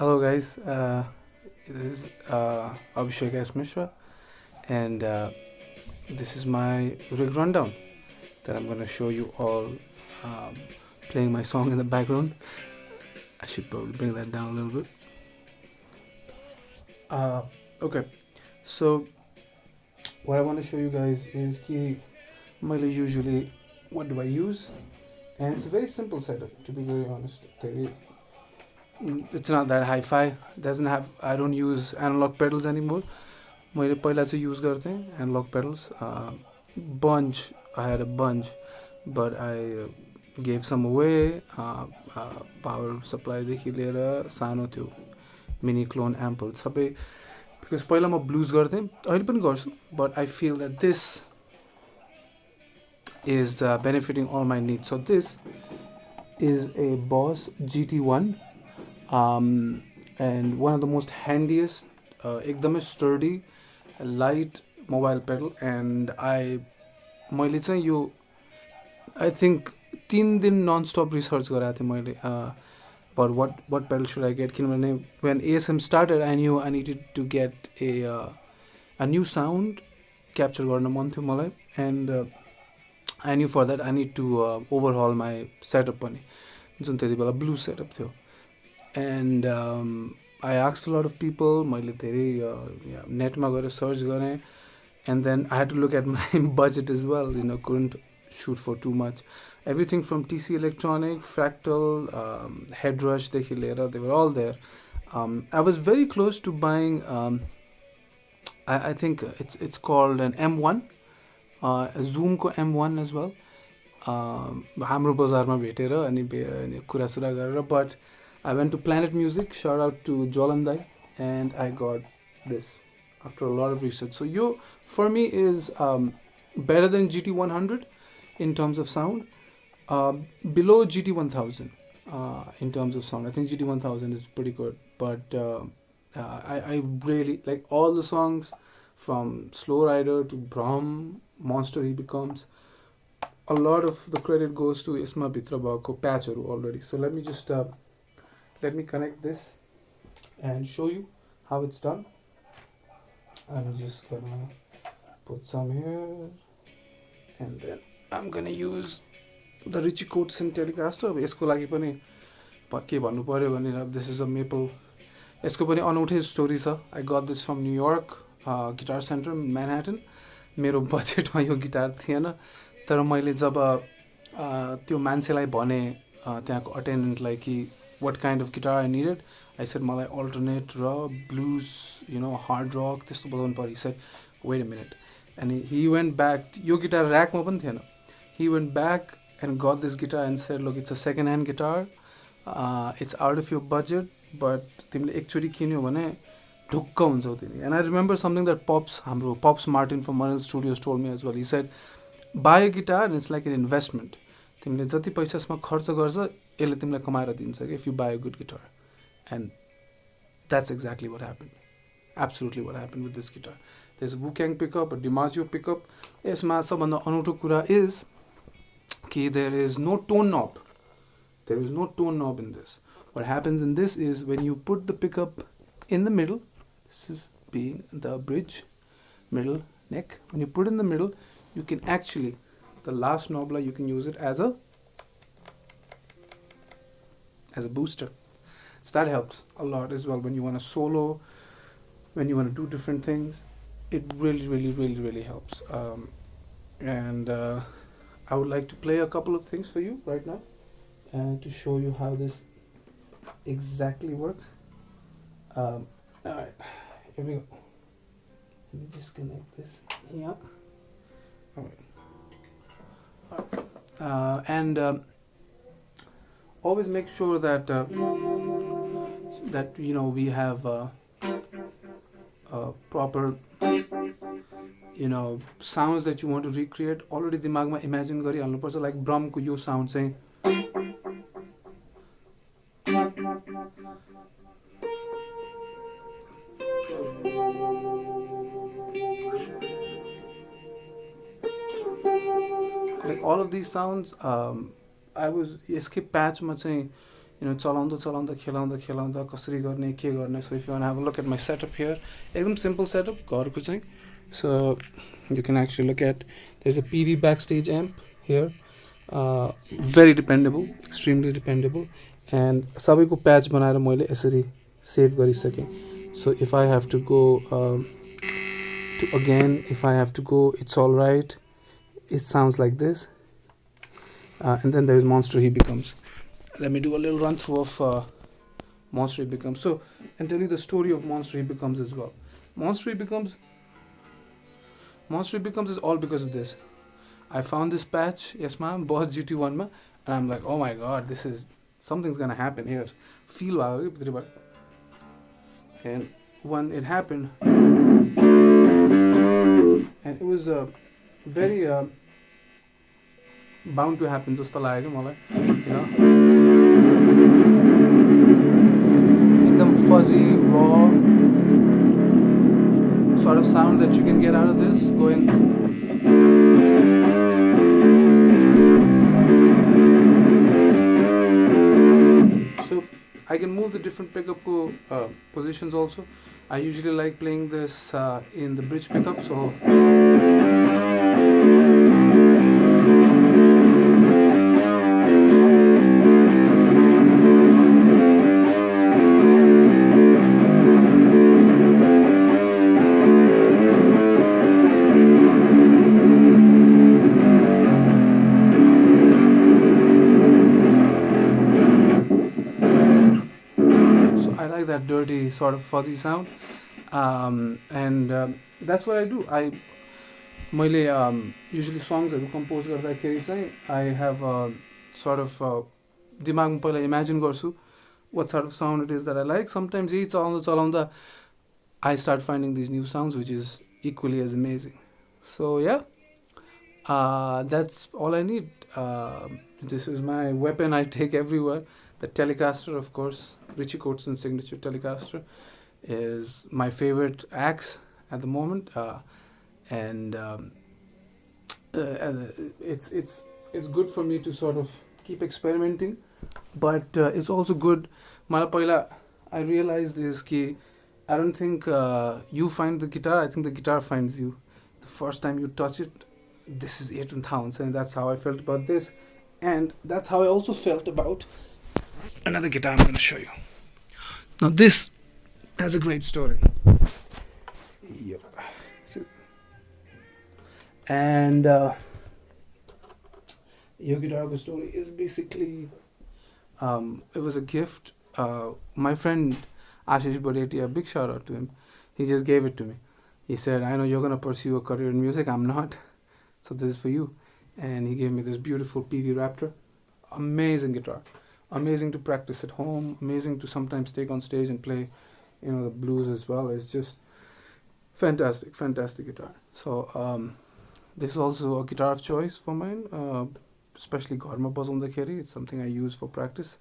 Hello, guys. This is Abhishek Mishra, and this is my rig rundown that I'm going to show you all um, playing my song in the background. I should probably bring that down a little bit. Okay, so what I want to show you guys is the usually what do I use, and it's a very simple setup. To be very honest, it's not that hi-fi. Doesn't have. I don't use analog pedals anymore. मैले पहिला चाहिँ use गर्थेँ analogue pedals bunch. I had a bunch, but I gave some away. Power सप्लाईदेखि लिएर सानो थियो mini clone ample सबै because पहिला म ब्लुज गर्थेँ अहिले पनि गर्छु but I feel that this is benefiting all my needs. So this is a Boss GT1 and one of the most handiest, एकदमै sturdy, light mobile pedal. And मैले चाहिँ यो I think 3 दिन non-stop research गरेको थिएँ मैले about what pedal should I get किनभने when ASM started I knew I needed to get a new sound capture गर्न मन थियो मलाई and I knew for that I need to overhaul my setup पनि जुन त्यति बेला blue setup थियो and I asked a lot of people मैले धेरै नेटमा गएर सर्च गरेँ and then I had to look at my budget as well, couldn't shoot for too much. Everything from TC Electronic, Fractal, Headrush, they were all there. I was very close to buying I think it's called an M1, Zoom ko M1 as well. हाम्रो बजारमा भेटेर अनि कुरासुरा गरेर but I went to Planet Music, shout out to Jolan Dai, and I got this after a lot of research. So for me is better than GT100 in terms of sound, below GT1000 in terms of sound. I think GT1000 is pretty good, but I really like all the songs from Slow Rider to Brahm, Monster He Becomes. A lot of the credit goes to Isma Bitrabako Patcheru already. So let me connect this and show you how it's done. I'm just gonna put some here and then I'm gonna use the Richie Coatson Telecaster. अब यसको लागि पनि के भन्नु पर्यो भने this is a maple. यसको पनि अनौठै स्टोरी छ. I got this from New York Guitar Center Manhattan. मेरो बजेटमा यो गिटार थिएन तर मैले जब त्यो मान्छेलाई भने त्यहाँको अटेन्डेन्टलाई कि what kind of guitar I needed, I said मलाई alternate र blues, hard rock त्यस्तो बजाउनु पर्यो. He said wait a minute, and he went back. यो गिटार ऱ्याकमा पनि थिएन. He went back and got this guitar and said look, it's a second hand guitar, it's out of your budget, but तिमीले एकचोटि किन्यो भने ढुक्क हुन्छौ तिमी. And I remember something that Pops Martin from Martin Studios told me as well. He said buy a guitar and it's like an investment. तिमीले जति पैसा यसमा खर्च गर्छ यसले तिमीलाई कमाएर दिन्छ कि if you buy a good guitar. And that's exactly what happened. Absolutely what happened with this guitar. There's a Wu-Kang pickup, a DiMaggio pickup. यसमा सबभन्दा अनौठो कुरा is कि there is no tone knob. There is no tone knob in this. What happens in this is when you put the pickup in the middle, this is being the bridge, middle neck. When you put in the middle, you can actually, the last knob, you can use it as a booster. So that helps a lot as well when you want to solo, when you want to do different things. It really, really, really, really helps. And I would like to play a couple of things for you right now and to show you how this exactly works. All right, here we go. Let me just connect this here. All right. And always make sure that we have proper sounds that you want to recreate. Already दिमागमा imagine गरिहाल्नुपर्छ. Like Brahm को यो sound चाहिँ like all of these sounds. I was यसकै प्याचमा चाहिँ चलाउँदा चलाउँदा खेलाउँदा खेलाउँदा कसरी गर्ने के गर्ने. So if you want have a look at my setup here, एकदम सिम्पल सेटअप घरको चाहिँ. So you can actually look at there is a Peavey back stage amp here. Very dependable, extremely dependable. And सबैको patch बनाएर मैले यसरी save गरिसकेँ. So if I have to go to again, if I have to go, it's all right. It sounds like this. And then there is Monster He Becomes. Let me do a little run through of Monster He Becomes. So, and tell you the story of Monster He Becomes as well. Monster He Becomes is all because of this. I found this patch, yes ma'am, Boss GT1 ma, and I'm like, oh my god, this is something's gonna happen here. Feel wow. And when it happened, and it was very bound to happen जस्तो लाग्यो मलाई, एकदम fuzzy, raw sort of sound that you can get out of this going. So I can move the different pickup positions also. I usually like playing this in the bridge pickup, so I like that dirty sort of fuzzy sound. And that's what I do. मैले usually songsहरू compose गर्दाखेरि चाहिँ I have sort of दिमागमा पहिला imagine गर्छु what sort of sound it is that I like. Sometimes यही चलाउँदा I start finding these new sounds which is equally as amazing. So yeah, that's all I need. This is my weapon I take everywhere. The Telecaster, of course, Richie Coatson's signature Telecaster is my favorite axe at the moment, and it's good for me to sort of keep experimenting, but it's also good. Mala पहिला I realized is कि I don't think you find the guitar. I think the guitar finds you. The first time you touch it, this is it and Towns, and that's how I felt about this, and that's how I also felt about another guitar I'm going to show you. Now this has a great story. Yep. And your guitar story is basically it was a gift. My friend Ashish Bodeti, a big shout out to him. He just gave it to me. He said, I know you're going to pursue a career in music. I'm not. So this is for you. And he gave me this beautiful PV Raptor. Amazing guitar. Amazing to practice at home. Amazing to sometimes take on stage and play, the blues as well. It's just fantastic, fantastic guitar. So this is also a guitar of choice for mine, especially Gharma Bazaundakeri. It's something I use for practice.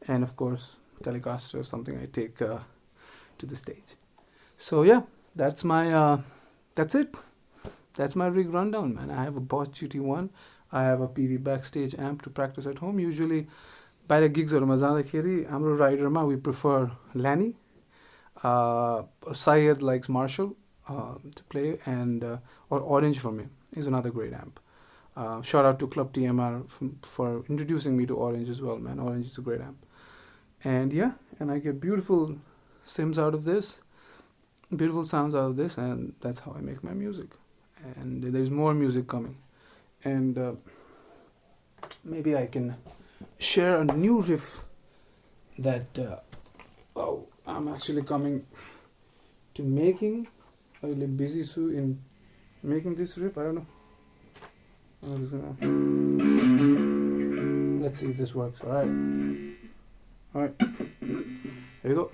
And of course, Telecaster is something I take to the stage. So yeah, that's it. That's my rig rundown, man. I have a Boss GT1. I have a PV backstage amp to practice at home. Usually, by the gigs or mazadakeri, amro rider ma we prefer Lanny. Syed likes Marshall to play, and or Orange for me is another great amp. Shout out to Club TMR for introducing me to Orange as well, man. Orange is a great amp. And yeah, and I get beautiful sims out of this, beautiful sounds out of this, and that's how I make my music. And there's more music coming, and maybe I can share a new riff that I'm actually coming to making. I'm really busy soon in making this riff. I don't know. I'm just gonna let's see if this works. All right, here we go.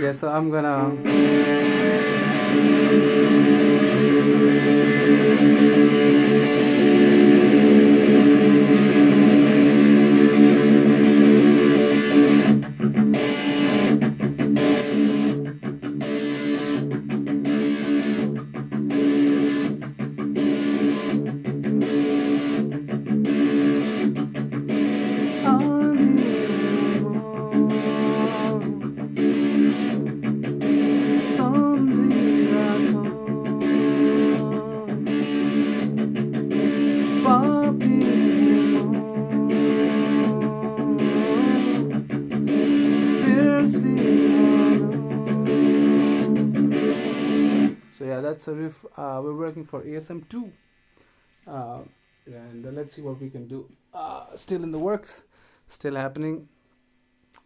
Yeah, so I'm gonna. So yeah, that's a riff. We're working for ASM 2, and let's see what we can do. Still in the works, still happening.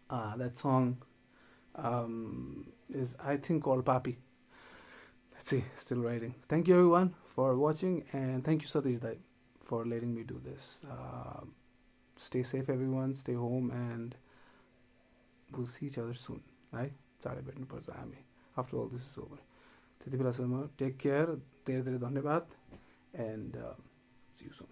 That song is, I think, called Papi. Let's see, still writing. Thank you everyone for watching, and thank you Satish Dai for letting me do this. Stay safe everyone, stay home, and we'll see each other soon. है चाँडै भेट्नुपर्छ हामी after all this is over त्यति बेलासम्म take care धेरै धेरै धन्यवाद end C you soon